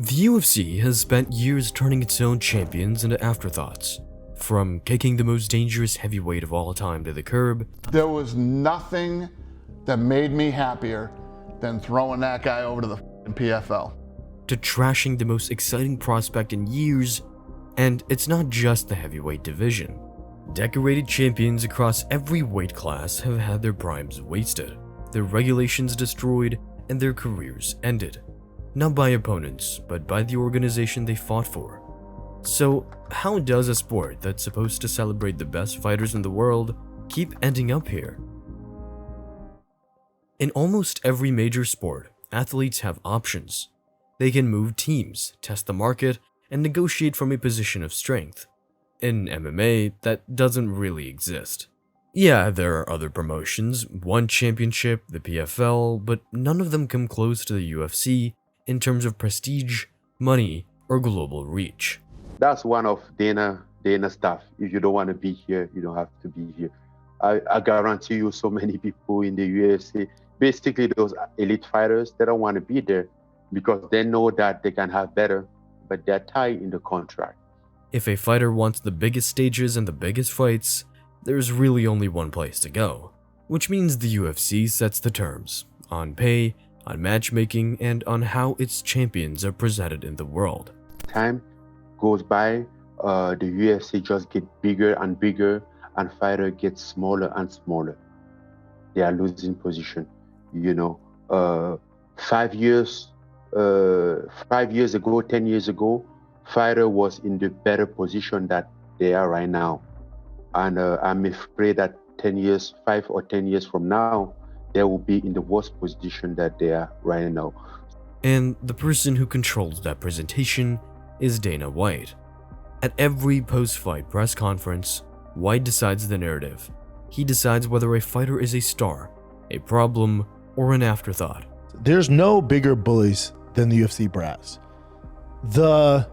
The UFC has spent years turning its own champions into afterthoughts. From kicking the most dangerous heavyweight of all time to the curb, there was nothing that made me happier than throwing that guy over to the PFL. to trashing the most exciting prospect in years, and it's not just the heavyweight division. Decorated champions across every weight class have had their primes wasted, their regulations destroyed, and their careers ended. Not by opponents, but by the organization they fought for. So, how does a sport that's supposed to celebrate the best fighters in the world keep ending up here? In almost every major sport, athletes have options. They can move teams, test the market, and negotiate from a position of strength. In MMA, that doesn't really exist. Yeah, there are other promotions, one championship, the PFL, but none of them come close to the UFC in terms of prestige, money, or global reach. That's one of Dana stuff. If you don't want to be here, you don't have to be here. I guarantee you so many people in the UFC, basically those elite fighters, they don't want to be there because they know that they can have better, but they're tied in the contract. If a fighter wants the biggest stages and the biggest fights, there's really only one place to go, which means the UFC sets the terms on pay, on matchmaking, and on how its champions are presented in the world. Time goes by, the UFC just get bigger and bigger, and fighter gets smaller and smaller. They are losing position. 5 years ago, 10 years ago, fighter was in the better position that they are right now. And I'm afraid that 5 or 10 years from now, they will be in the worst position that they are right now. And the person who controls that presentation is Dana White. At every post-fight press conference, White decides the narrative. He decides whether a fighter is a star, a problem, or an afterthought. There's no bigger bullies than the UFC brass. The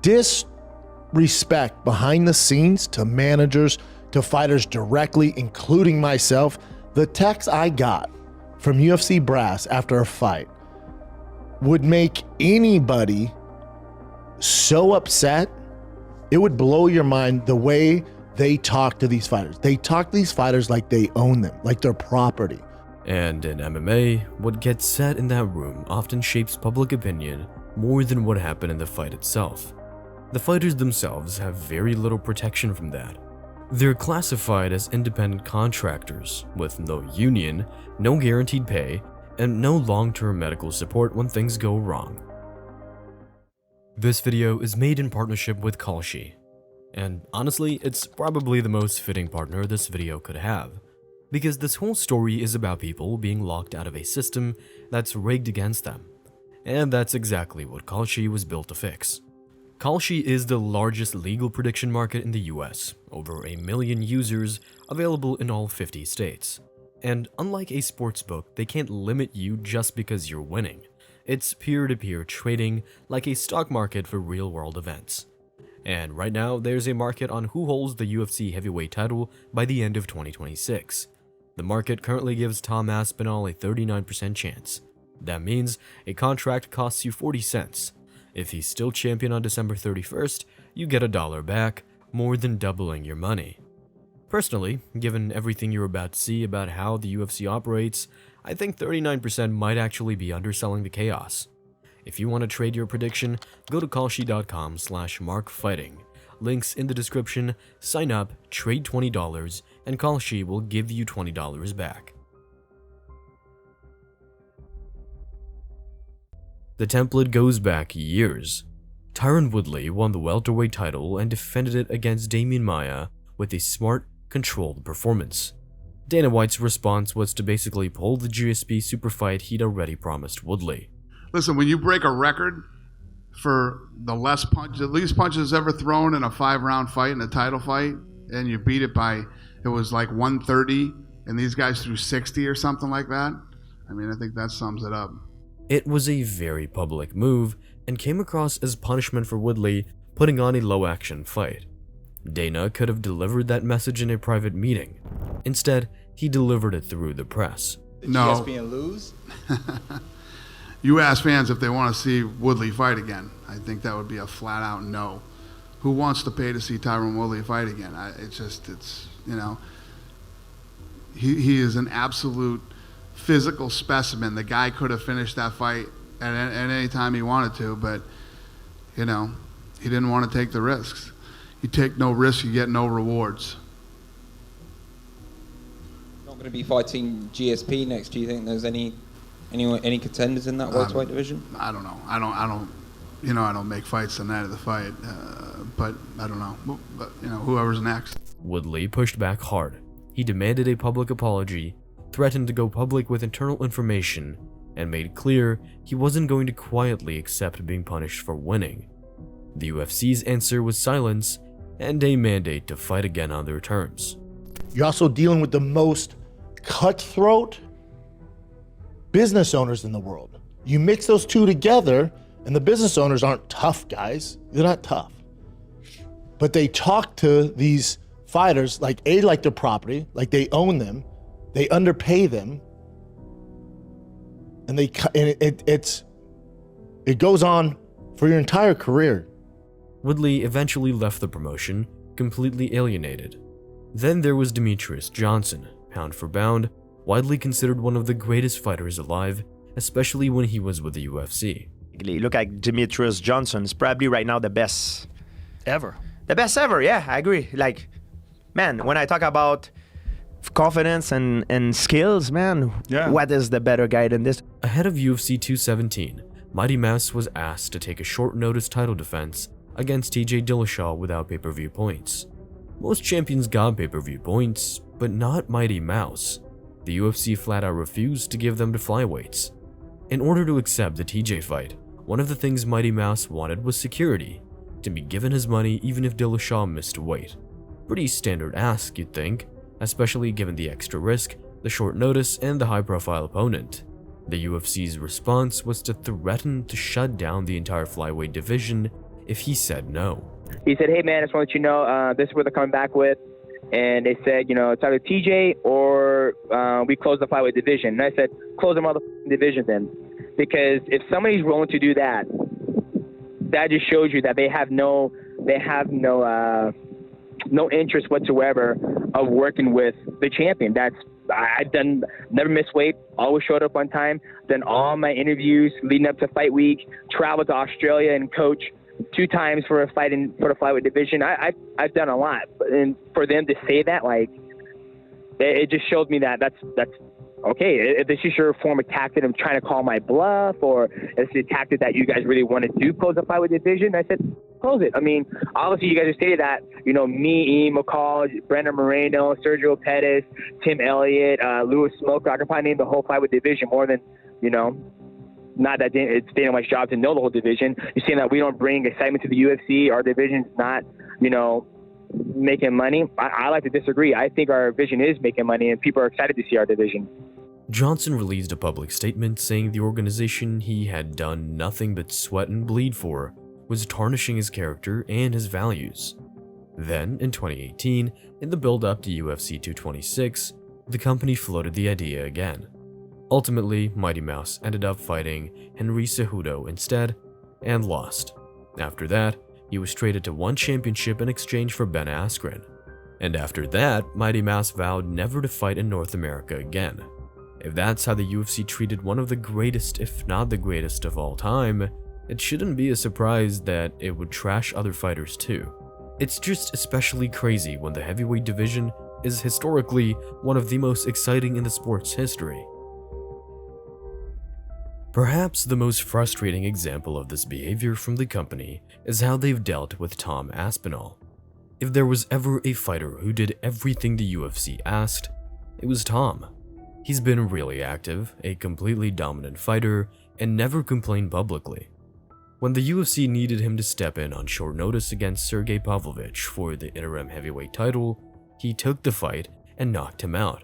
disrespect behind the scenes to managers, to fighters directly, including myself, the text I got from UFC brass after a fight would make anybody so upset. It would blow your mind the way they talk to these fighters. They talk to these fighters like they own them, like they're property. And in MMA, what gets said in that room often shapes public opinion more than what happened in the fight itself. The fighters themselves have very little protection from that. They're classified as independent contractors with no union, no guaranteed pay, and no long-term medical support when things go wrong. This video is made in partnership with Kalshi, and honestly, it's probably the most fitting partner this video could have, because this whole story is about people being locked out of a system that's rigged against them, and that's exactly what Kalshi was built to fix. Kalshi is the largest legal prediction market in the US, over 1 million users available in all 50 states. And unlike a sportsbook, they can't limit you just because you're winning. It's peer-to-peer trading like a stock market for real-world events. And right now, there's a market on who holds the UFC heavyweight title by the end of 2026. The market currently gives Tom Aspinall a 39% chance. That means a contract costs you 40 cents. If he's still champion on December 31st, you get $1 back, more than doubling your money. Personally, given everything you're about to see about how the UFC operates, I think 39% might actually be underselling the chaos. If you want to trade your prediction, go to kalshi.com/markfighting. Links in the description, sign up, trade $20, and Kalshi will give you $20 back. The template goes back years. Tyrron Woodley won the welterweight title and defended it against Demian Maia with a smart, controlled performance. Dana White's response was to basically pull the GSP super fight he'd already promised Woodley. Listen, when you break a record for the least punches ever thrown in a 5-round fight, in a title fight, and you beat it by, it was like 130, and these guys threw 60 or something like that, I mean, I think that sums it up. It was a very public move and came across as punishment for Woodley putting on a low-action fight. Dana could have delivered that message in a private meeting. Instead, he delivered it through the press. No. ESPN lose? You ask fans if they want to see Woodley fight again. I think that would be a flat out no. Who wants to pay to see Tyrron Woodley fight again? He is an absolute physical specimen. The guy could have finished that fight at any time he wanted to, but he didn't want to take the risks. You take no risks, you get no rewards. Not going to be fighting GSP next. Do you think there's any contenders in that welterweight division? I don't know. I don't make fights the night of the fight, but I don't know. But whoever's next. Woodley pushed back hard. He demanded a public apology, threatened to go public with internal information, and made clear he wasn't going to quietly accept being punished for winning. The UFC's answer was silence and a mandate to fight again on their terms. You're also dealing with the most cutthroat business owners in the world. You mix those two together, and the business owners aren't tough guys. They're not tough. But they talk to these fighters like their property, like they own them, they underpay them, and it goes on for your entire career. Woodley eventually left the promotion, completely alienated. Then there was Demetrious Johnson, pound for pound, widely considered one of the greatest fighters alive, especially when he was with the UFC. Look at Demetrious Johnson. Is probably right now the best Ever. The best ever, yeah, I agree. Like, man, when I talk about confidence and skills, man, what is the better guy than this? Ahead of UFC 217, Mighty Mouse was asked to take a short notice title defense against TJ Dillashaw without pay-per-view points. Most champions got pay-per-view points, but not Mighty Mouse. The UFC flat out refused to give them to flyweights. In order to accept the TJ fight, one of the things Mighty Mouse wanted was security, to be given his money even if Dillashaw missed weight. Pretty standard ask, you'd think, especially given the extra risk, the short notice, and the high-profile opponent. The UFC's response was to threaten to shut down the entire flyweight division if he said no. He said, hey man, I just want to let you know, this is what they're coming back with. And they said, it's either TJ or we close the flyweight division. And I said, close the motherfucking division then. Because if somebody's willing to do that, that just shows you that they have no interest whatsoever of working with the champion. Never missed weight, always showed up on time, done all my interviews leading up to fight week, traveled to Australia and coach 2 times for a fight for the flyweight division. I've done a lot, and for them to say that, like, it just shows me that that's okay. If this is your form of tactic of trying to call my bluff, or it's the tactic that you guys really want to do, close the flyweight division, I said, close it. I mean, obviously you guys have stated that, me, Ian McCall, Brandon Moreno, Sergio Pettis, Tim Elliott, Louis Smoker, I can probably name the whole flyweight division more than, not that it's Dana White's job to know the whole division. You're saying that we don't bring excitement to the UFC, our division's not, making money. I like to disagree. I think our division is making money and people are excited to see our division. Johnson released a public statement saying the organization he had done nothing but sweat and bleed for was tarnishing his character and his values. Then, in 2018, in the build-up to UFC 226, the company floated the idea again. Ultimately, Mighty Mouse ended up fighting Henry Cejudo instead, and lost. After that, he was traded to one championship in exchange for Ben Askren. And after that, Mighty Mouse vowed never to fight in North America again. If that's how the UFC treated one of the greatest, if not the greatest of all time, it shouldn't be a surprise that it would trash other fighters too. It's just especially crazy when the heavyweight division is historically one of the most exciting in the sport's history. Perhaps the most frustrating example of this behavior from the company is how they've dealt with Tom Aspinall. If there was ever a fighter who did everything the UFC asked, it was Tom. He's been really active, a completely dominant fighter, and never complained publicly. When the UFC needed him to step in on short notice against Sergey Pavlovich for the interim heavyweight title, he took the fight and knocked him out.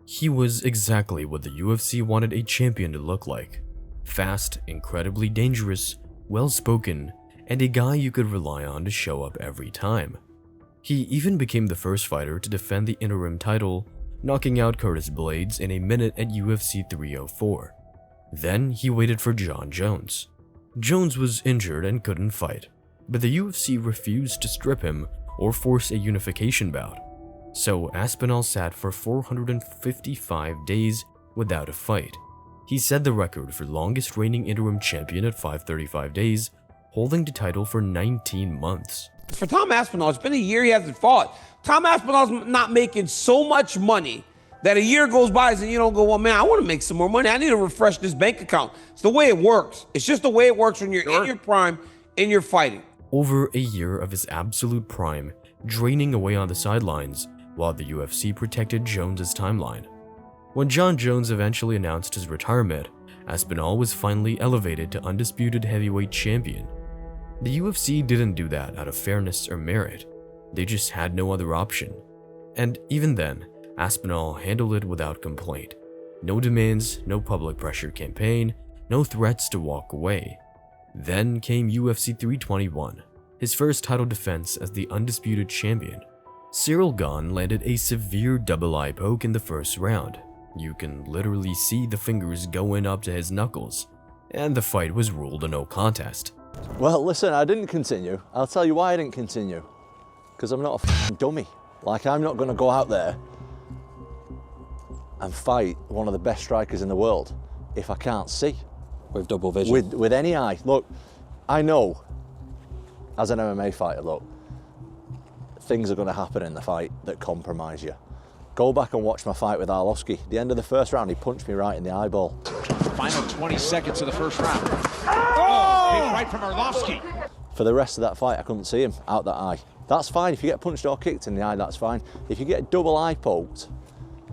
He was exactly what the UFC wanted a champion to look like. Fast, incredibly dangerous, well-spoken, and a guy you could rely on to show up every time. He even became the first fighter to defend the interim title, knocking out Curtis Blades in a minute at UFC 304. Then he waited for Jon Jones. Jones was injured and couldn't fight, but the UFC refused to strip him or force a unification bout. So Aspinall sat for 455 days without a fight. He set the record for longest reigning interim champion at 535 days, holding the title for 19 months. For Tom Aspinall, it's been a year he hasn't fought. Tom Aspinall's not making so much money that a year goes by and you don't go, well, man, I want to make some more money. I need to refresh this bank account. It's the way it works. It's just the way it works when you're in your prime and you're fighting. Over a year of his absolute prime, draining away on the sidelines, while the UFC protected Jones's timeline. When Jon Jones eventually announced his retirement, Aspinall was finally elevated to undisputed heavyweight champion. The UFC didn't do that out of fairness or merit. They just had no other option. And even then, Aspinall handled it without complaint. No demands, no public pressure campaign, no threats to walk away. Then came UFC 321, his first title defense as the undisputed champion. Cyril Gane landed a severe double eye poke in the first round. You can literally see the fingers going up to his knuckles, and the fight was ruled a no contest. Well, listen, I didn't continue. I'll tell you why I didn't continue. Because I'm not a f***ing dummy. Like, I'm not going to go out there and fight one of the best strikers in the world if I can't see. With double vision. With any eye. Look, I know, as an MMA fighter, look, things are going to happen in the fight that compromise you. Go back and watch my fight with Arlovski. The end of the first round, he punched me right in the eyeball. Final 20 seconds of the first round. Oh! Kick right from Arlovski. For the rest of that fight, I couldn't see him out that eye. That's fine. If you get punched or kicked in the eye, that's fine. If you get double eye poked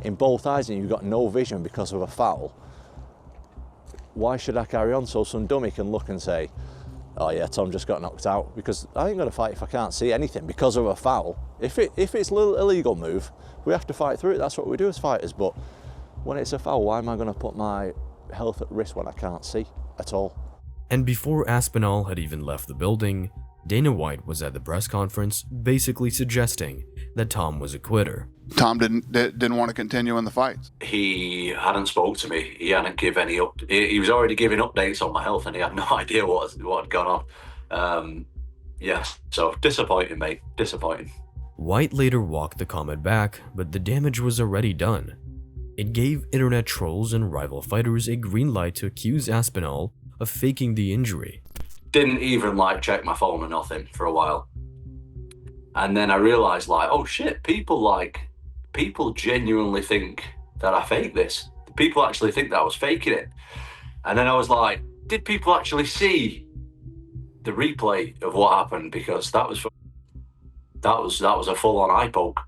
in both eyes and you've got no vision because of a foul, why should I carry on so some dummy can look and say, oh yeah, Tom just got knocked out? Because I ain't going to fight if I can't see anything because of a foul. If it's a little illegal move, we have to fight through it. That's what we do as fighters. But when it's a foul, why am I going to put my health at risk when I can't see at all? And before Aspinall had even left the building, Dana White was at the press conference basically suggesting that Tom was a quitter. Tom didn't want to continue in the fights. He hadn't spoke to me. He hadn't give any he was already giving updates on my health and he had no idea what had gone on. So disappointing, mate. Disappointing. White later walked the comment back, but the damage was already done. It gave internet trolls and rival fighters a green light to accuse Aspinall of faking the injury. Didn't even check my phone or nothing for a while. And then I realized oh shit, people genuinely think that I faked this. People actually think that I was faking it. And then I was like, did people actually see the replay of what happened? Because that was a full-on eye poke.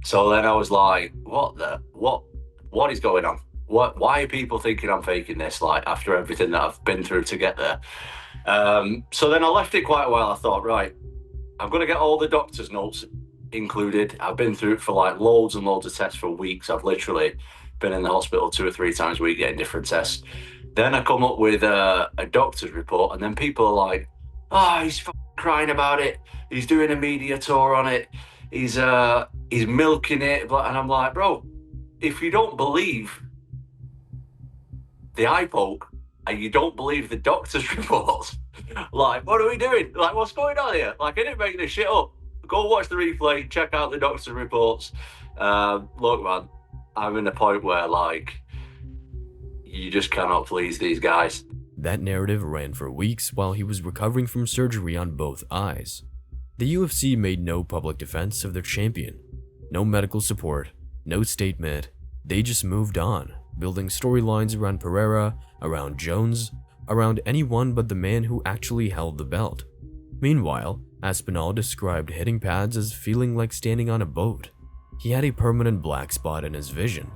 So then I was like, what is going on? Why are people thinking I'm faking this? After everything that I've been through to get there. So then I left it quite a while. I thought, right, I'm going to get all the doctor's notes included. I've been through it for loads and loads of tests for weeks. I've literally been in the hospital 2 or 3 times a week getting different tests. Then I come up with a doctor's report, and then people are like, oh, he's crying about it. He's doing a media tour on it. He's milking it. And I'm like, bro, if you don't believe the eye poke and you don't believe the doctor's reports, what are we doing? What's going on here? I didn't make this shit up. Go watch the replay, check out the doctor's reports. Look, man, I'm in a point where you just cannot please these guys. That narrative ran for weeks while he was recovering from surgery on both eyes. The UFC made no public defense of their champion. No medical support, no statement. They just moved on, building storylines around Pereira, around Jones, around anyone but the man who actually held the belt. Meanwhile, Aspinall described hitting pads as feeling like standing on a boat. He had a permanent black spot in his vision.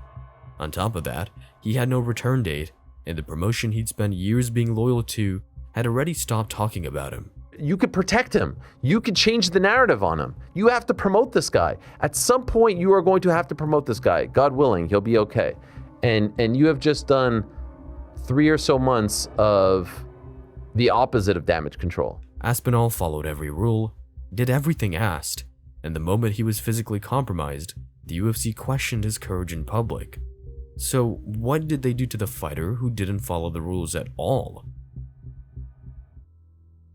On top of that, he had no return date, and the promotion he'd spent years being loyal to had already stopped talking about him. You could protect him. You could change the narrative on him. You have to promote this guy. At some point, you are going to have to promote this guy. God willing, he'll be okay. And you have just done 3 or so months of the opposite of damage control. Aspinall followed every rule, did everything asked, and the moment he was physically compromised, the UFC questioned his courage in public. So what did they do to the fighter who didn't follow the rules at all?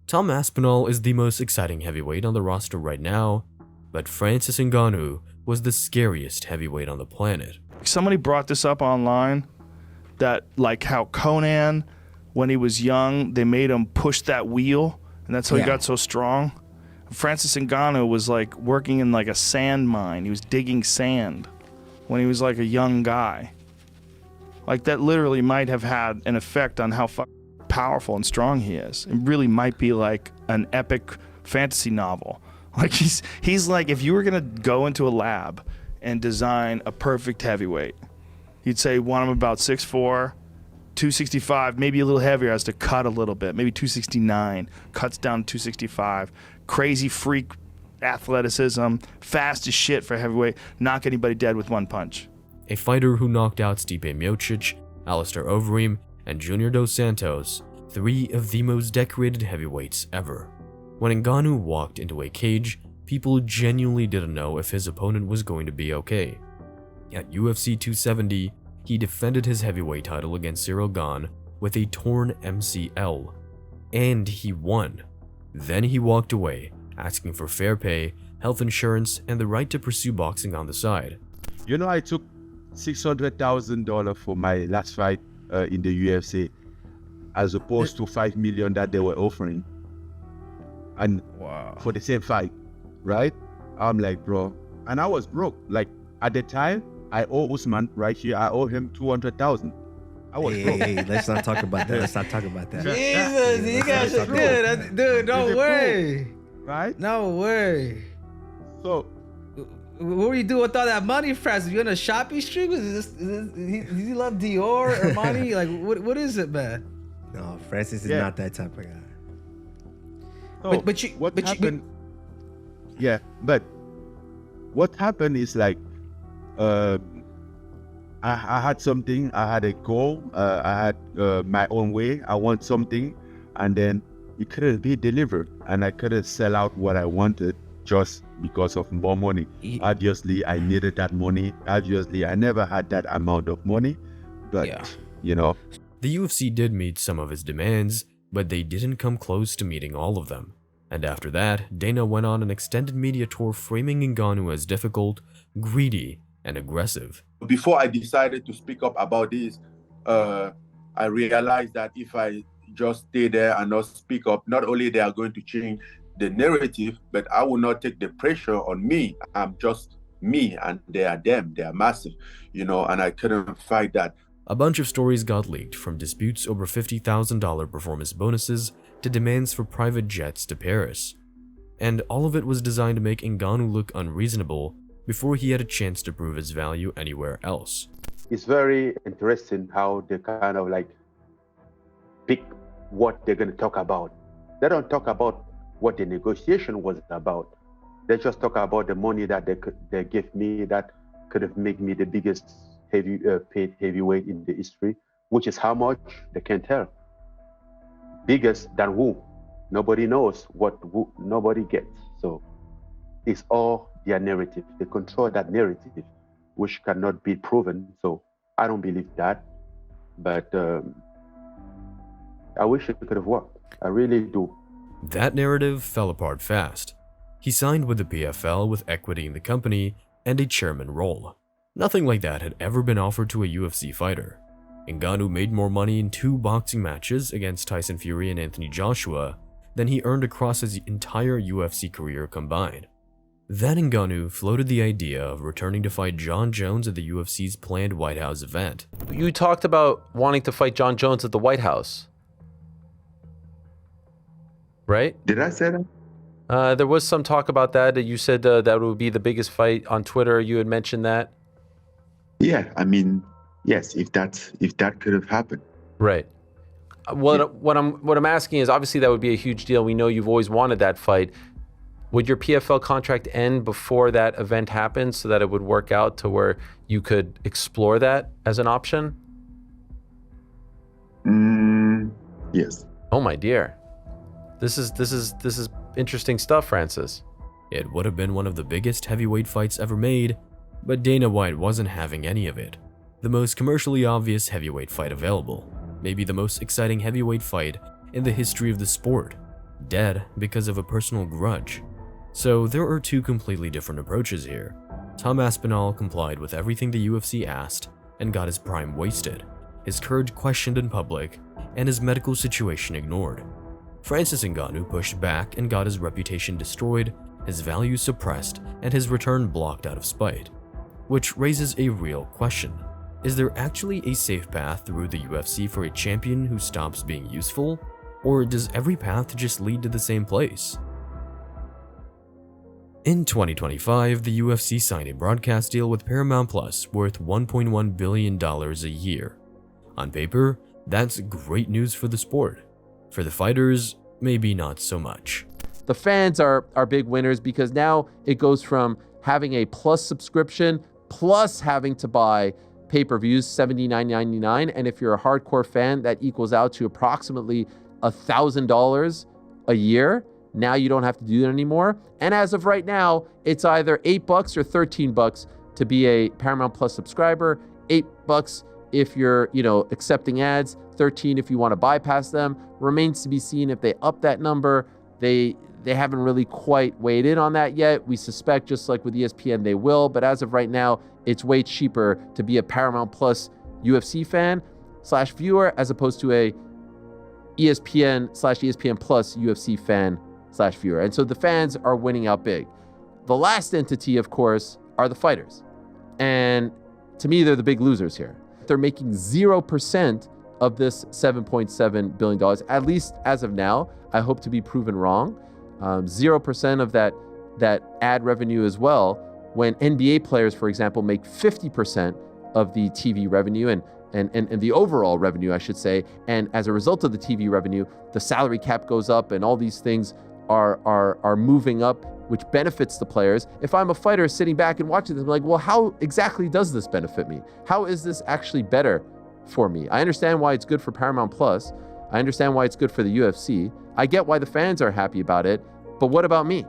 Tom Aspinall is the most exciting heavyweight on the roster right now, but Francis Ngannou was the scariest heavyweight on the planet. Somebody brought this up online, that like how Conan, when he was young, they made him push that wheel, and that's how he got so strong. Francis Ngannou was like working in like a sand mine. He was digging sand when he was like a young guy. Like that literally might have had an effect on how powerful and strong he is. It really might be like an epic fantasy novel. Like he's like, if you were gonna go into a lab and design a perfect heavyweight, you'd say want him about 6'4", 265, maybe a little heavier, has to cut a little bit, maybe 269, cuts down to 265. Crazy freak athleticism, fast as shit for heavyweight, knock anybody dead with one punch. A fighter who knocked out Stipe Miocic, Alistair Overeem, and Junior Dos Santos, 3 of the most decorated heavyweights ever. When Ngannou walked into a cage, people genuinely didn't know if his opponent was going to be okay. At UFC 270, he defended his heavyweight title against Cyril Gane with a torn MCL, and he won. Then he walked away, asking for fair pay, health insurance, and the right to pursue boxing on the side. You know, I took $600,000 for my last fight in the UFC, as opposed to $5 million that they were offering, and for the same fight, right? I'm like, bro, and I was broke. Like at the time, I owe Usman right here. I owe him $200,000. I was broke. Hey, let's not talk about that. Let's not talk about that. Jesus, you guys are good, dude. No way. Right? No way. So, what were you doing with all that money, Francis? You on a shopping streak? Does he love Dior or Armani? Like, what is it, man? No, Francis is not that type of guy. So what happened is like, I had something, I had a goal, I had my own way, I want something, and then it couldn't be delivered, and I couldn't sell out what I wanted just because of more money. Obviously, I needed that money. Obviously, I never had that amount of money, but you know. The UFC did meet some of his demands, but they didn't come close to meeting all of them. And after that, Dana went on an extended media tour framing Ngannou as difficult, greedy, and aggressive. Before I decided to speak up about this, I realized that if I just stay there and not speak up, not only they are going to change the narrative, but I will not take the pressure on me. I'm just me and they are them. They are massive, you know, and I couldn't fight that. A bunch of stories got leaked, from disputes over $50,000 performance bonuses to demands for private jets to Paris. And all of it was designed to make Ngannou look unreasonable before he had a chance to prove his value anywhere else. It's very interesting how they kind of like pick what they're going to talk about. They don't talk about what the negotiation was about. They just talk about the money that they gave me that could have made me the biggest paid heavyweight in the history, which is how much they can't tell. Biggest than who? Nobody knows who nobody gets. So it's all their narrative. They control that narrative, which cannot be proven. So I don't believe that. But I wish it could have worked. I really do. That narrative fell apart fast. He signed with the PFL with equity in the company and a chairman role. Nothing like that had ever been offered to a UFC fighter. Ngannou made more money in 2 boxing matches against Tyson Fury and Anthony Joshua than he earned across his entire UFC career combined. Then Ngannou floated the idea of returning to fight Jon Jones at the UFC's planned White House event. You talked about wanting to fight Jon Jones at the White House, right? Did I say that? There was some talk about that. You said that would be the biggest fight on Twitter. You had mentioned that. Yeah, I mean, yes, if that could have happened. Right. What I'm asking is, obviously that would be a huge deal. We know you've always wanted that fight. Would your PFL contract end before that event happens so that it would work out to where you could explore that as an option? Yes. Oh my dear. This is interesting stuff, Francis. It would have been one of the biggest heavyweight fights ever made, but Dana White wasn't having any of it. the most commercially obvious heavyweight fight available, maybe the most exciting heavyweight fight in the history of the sport, dead because of a personal grudge. So there are two completely different approaches here. Tom Aspinall complied with everything the UFC asked and got his prime wasted, his courage questioned in public, and his medical situation ignored. Francis Ngannou pushed back and got his reputation destroyed, his value suppressed, and his return blocked out of spite. Which raises a real question. Is there actually a safe path through the UFC for a champion who stops being useful? Or does every path just lead to the same place? In 2025, the UFC signed a broadcast deal with Paramount Plus worth $1.1 billion a year. On paper, that's great news for the sport. For the fighters, maybe not so much. The fans are big winners because now it goes from having a Plus subscription plus having to buy pay-per-views $79.99, and if you're a hardcore fan, that equals out to approximately $1,000 a year. Now you don't have to do that anymore. And as of right now, it's either $8 or $13 to be a Paramount Plus subscriber, $8 if you're, accepting ads, $13 if you want to bypass them. Remains to be seen if they up that number. They haven't really quite weighed in on that yet. We suspect, just like with ESPN, they will. But as of right now, it's way cheaper to be a Paramount Plus UFC fan / viewer as opposed to a ESPN / ESPN Plus UFC fan / viewer. And so the fans are winning out big. The last entity, of course, are the fighters. And to me, they're the big losers here. They're making 0% of this $7.7 billion, at least as of now. I hope to be proven wrong. 0% of that ad revenue as well, when NBA players, for example, make 50% of the TV revenue and the overall revenue, I should say. And as a result of the TV revenue, the salary cap goes up and all these things are moving up, which benefits the players. If I'm a fighter sitting back and watching this, I'm like, well, how exactly does this benefit me? How is this actually better for me? I understand why it's good for Paramount Plus. I understand why it's good for the UFC. I get why the fans are happy about it, but what about me?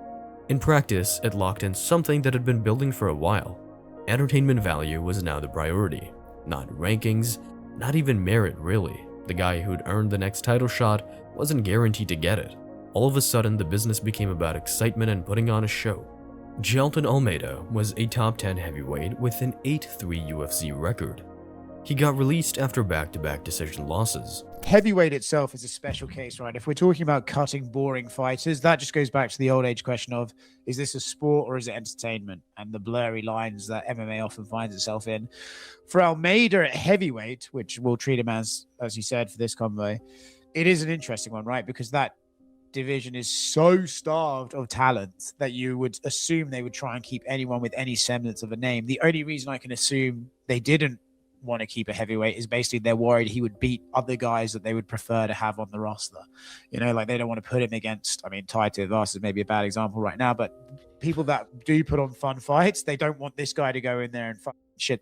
In practice, it locked in something that had been building for a while. Entertainment value was now the priority, not rankings, not even merit really. The guy who'd earned the next title shot wasn't guaranteed to get it. All of a sudden, the business became about excitement and putting on a show. Jailton Almeida was a top 10 heavyweight with an 8-3 UFC record. He got released after back-to-back decision losses. Heavyweight itself is a special case, right? If we're talking about cutting boring fighters, that just goes back to the old age question of, is this a sport or is it entertainment? And the blurry lines that MMA often finds itself in. For Almeida at heavyweight, which we'll treat him as you said, for this convo, it is an interesting one, right? Because that division is so starved of talent that you would assume they would try and keep anyone with any semblance of a name. The only reason I can assume they didn't want to keep a heavyweight is basically they're worried he would beat other guys that they would prefer to have on the roster. Like they don't want to put him against, Tai Tuivasa is maybe a bad example right now, but people that do put on fun fights, they don't want this guy to go in there and fuck shit.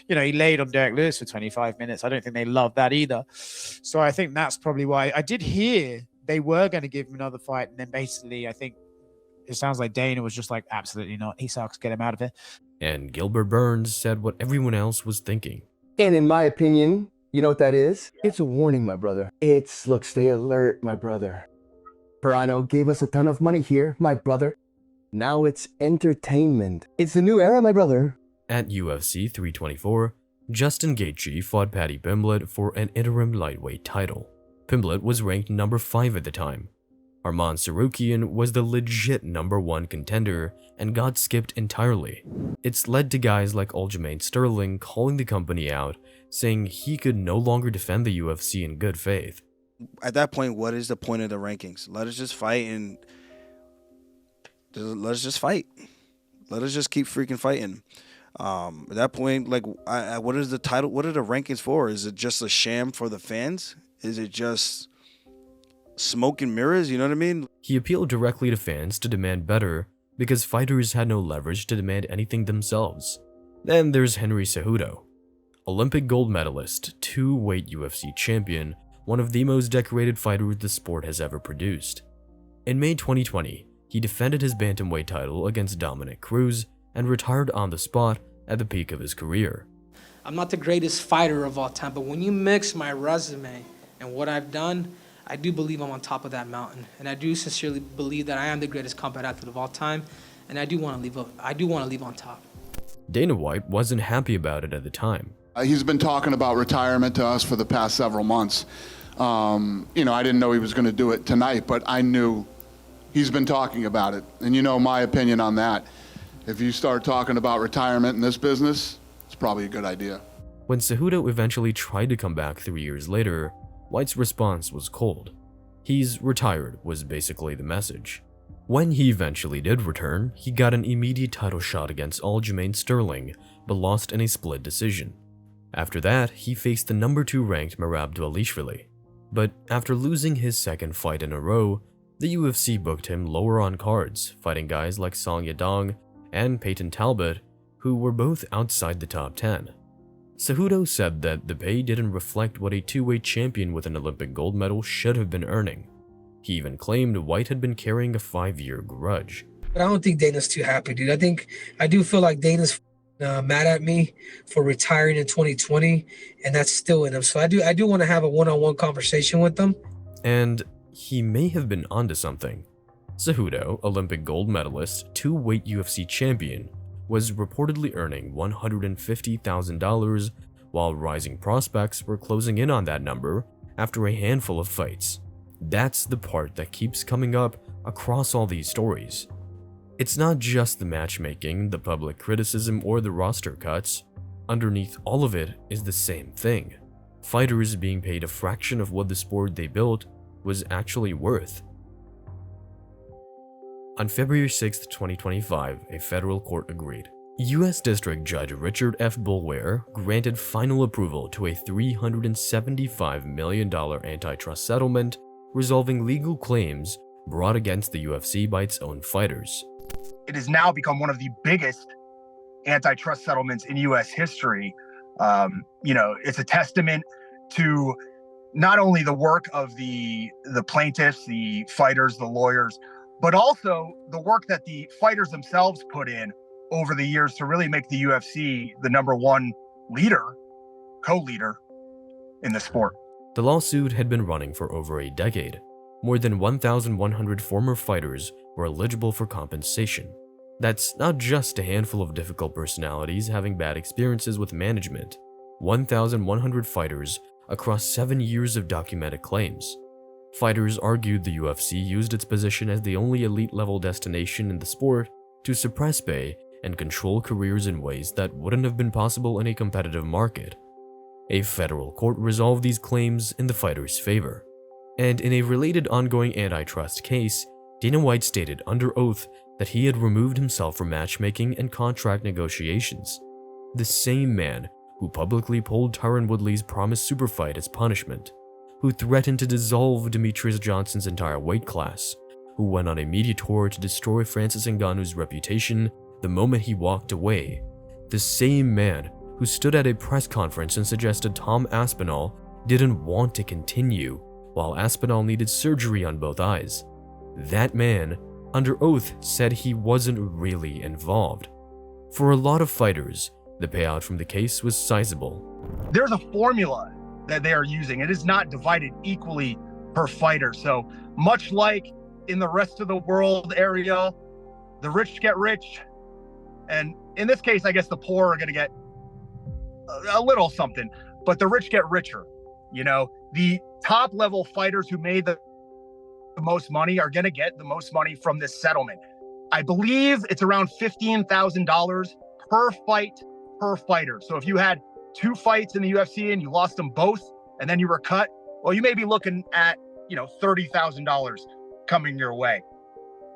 He laid on Derek Lewis for 25 minutes. I don't think they love that either. So I think that's probably why. I did hear they were going to give him another fight, and then basically I think it sounds like Dana was just like, absolutely not. He sucks. Get him out of here. And Gilbert Burns said what everyone else was thinking. And in my opinion, you know what that is? It's a warning, my brother. Look, stay alert, my brother. Perano gave us a ton of money here, my brother. Now it's entertainment. It's the new era, my brother. At UFC 324, Justin Gaethje fought Paddy Pimblett for an interim lightweight title. Pimblett was ranked number 5 at the time. Arman Sarukian was the legit number 1 contender and got skipped entirely. It's led to guys like Aljamain Sterling calling the company out, saying he could no longer defend the UFC in good faith. At that point, what is the point of the rankings? Let us just fight and let us just fight. Let us just keep freaking fighting. At that point, what is the title? What are the rankings for? Is it just a sham for the fans? Is it just smoke and mirrors? You know what I mean? He appealed directly to fans to demand better because fighters had no leverage to demand anything themselves. Then there's Henry Cejudo, Olympic gold medalist, 2-weight UFC champion, one of the most decorated fighters the sport has ever produced. In May 2020, he defended his bantamweight title against Dominic Cruz and retired on the spot at the peak of his career. I'm not the greatest fighter of all time, but when you mix my resume and what I've done, I do believe I'm on top of that mountain. And I do sincerely believe that I am the greatest combat athlete of all time, and I do want to leave on top. Dana White wasn't happy about it at the time. He's been talking about retirement to us for the past several months. You know, I didn't know he was going to do it tonight, but I knew he's been talking about it. And you know my opinion on that. If you start talking about retirement in this business, it's probably a good idea. When Cejudo eventually tried to come back 3 years later, White's response was cold. He's retired was basically the message. When he eventually did return, he got an immediate title shot against Aljamain Sterling, but lost in a split decision. After that, he faced the number 2 ranked Merab Dvalishvili. But after losing his second fight in a row, the UFC booked him lower on cards, fighting guys like Song Yadong and Peyton Talbot, who were both outside the top 10. Cejudo said that the pay didn't reflect what a two-weight champion with an Olympic gold medal should have been earning. He even claimed White had been carrying a 5-year grudge. But I don't think Dana's too happy, dude. I do feel like Dana's mad at me for retiring in 2020, and that's still in him. So I do want to have a one-on-one conversation with them. And he may have been onto something. Cejudo, Olympic gold medalist, two-weight UFC champion, was reportedly earning $150,000, while rising prospects were closing in on that number after a handful of fights. That's the part that keeps coming up across all these stories. It's not just the matchmaking, the public criticism, or the roster cuts. Underneath all of it is the same thing. Fighters being paid a fraction of what the sport they built was actually worth. On February 6, 2025, a federal court agreed. U.S. District Judge Richard F. Boulware granted final approval to a $375 million antitrust settlement, resolving legal claims brought against the UFC by its own fighters. It has now become one of the biggest antitrust settlements in U.S. history. You know, it's a testament to not only the work of the plaintiffs, the fighters, the lawyers, but also the work that the fighters themselves put in over the years to really make the UFC the #1 leader, co-leader in the sport. The lawsuit had been running for over a decade. More than 1,100 former fighters were eligible for compensation. That's not just a handful of difficult personalities having bad experiences with management. 1,100 fighters across 7 years of documented claims. Fighters argued the UFC used its position as the only elite-level destination in the sport to suppress pay and control careers in ways that wouldn't have been possible in a competitive market. A federal court resolved these claims in the fighters' favor. And in a related ongoing antitrust case, Dana White stated under oath that he had removed himself from matchmaking and contract negotiations. The same man who publicly pulled Tyrron Woodley's promised super fight as punishment, who threatened to dissolve Demetrious Johnson's entire weight class, who went on a media tour to destroy Francis Ngannou's reputation the moment he walked away, the same man who stood at a press conference and suggested Tom Aspinall didn't want to continue, while Aspinall needed surgery on both eyes. That man, under oath, said he wasn't really involved. For a lot of fighters, the payout from the case was sizable. There's a formula that they are using. It is not divided equally per fighter. So much like in the rest of the world area, the rich get rich. And in this case, I guess the poor are going to get a little something, but the rich get richer. You know, the top level fighters who made the most money are going to get the most money from this settlement. I believe it's around $15,000 per fight per fighter. So if you had 2 fights in the UFC and you lost them both and then you were cut, well, you may be looking at, $30,000 coming your way.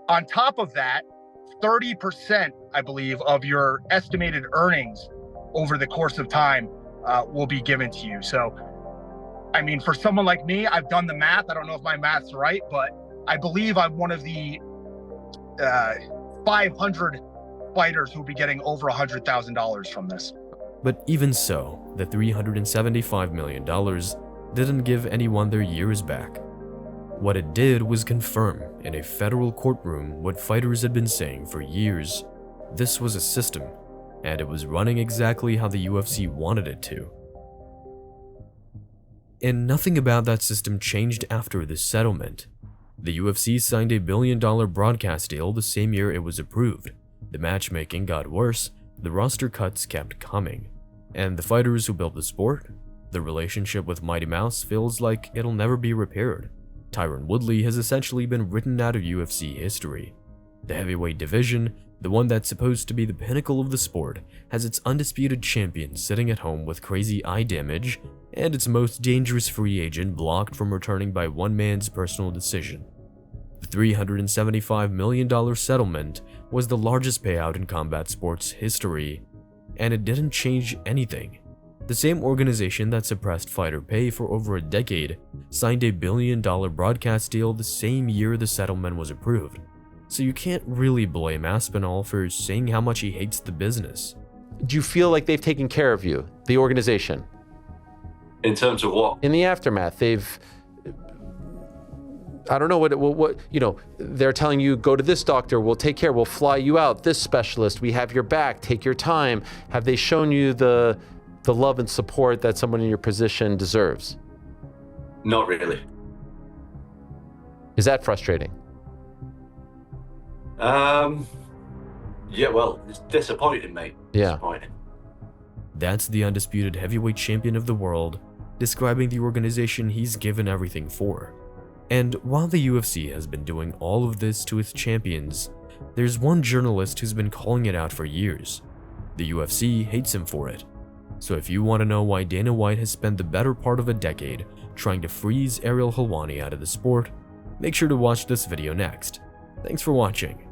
On top of that, 30%, I believe, of your estimated earnings over the course of time will be given to you. So, I mean, for someone like me, I've done the math. I don't know if my math's right, but I believe I'm one of the 500 fighters who'll be getting over $100,000 from this. But even so, the $375 million didn't give anyone their years back. What it did was confirm in a federal courtroom what fighters had been saying for years. This was a system. and it was running exactly how the UFC wanted it to. And nothing about that system changed after this settlement. The UFC signed $1 billion broadcast deal the same year it was approved. The matchmaking got worse, the roster cuts kept coming, and the fighters who built the sport, the relationship with Mighty Mouse feels like it'll never be repaired. Tyrron Woodley has essentially been written out of UFC history. The heavyweight division, the one that's supposed to be the pinnacle of the sport, has its undisputed champion sitting at home with crazy eye damage, and its most dangerous free agent blocked from returning by one man's personal decision. The $375 million settlement was the largest payout in combat sports history, and it didn't change anything. The same organization that suppressed fighter pay for over a decade signed $1 billion broadcast deal the same year the settlement was approved. So you can't really blame Aspinall for saying how much he hates the business. Do you feel like they've taken care of you, the organization? In terms of what? In the aftermath, I don't know what they're telling you, go to this doctor, we'll take care, we'll fly you out, this specialist, we have your back, take your time. Have they shown you the love and support that someone in your position deserves? Not really. Is that frustrating? Yeah, well, it's disappointing, mate. Yeah. Disappointing. That's the undisputed heavyweight champion of the world, describing the organization he's given everything for. And while the UFC has been doing all of this to its champions, there's one journalist who's been calling it out for years. The UFC hates him for it. So if you want to know why Dana White has spent the better part of a decade trying to freeze Ariel Helwani out of the sport, make sure to watch this video next. Thanks for watching.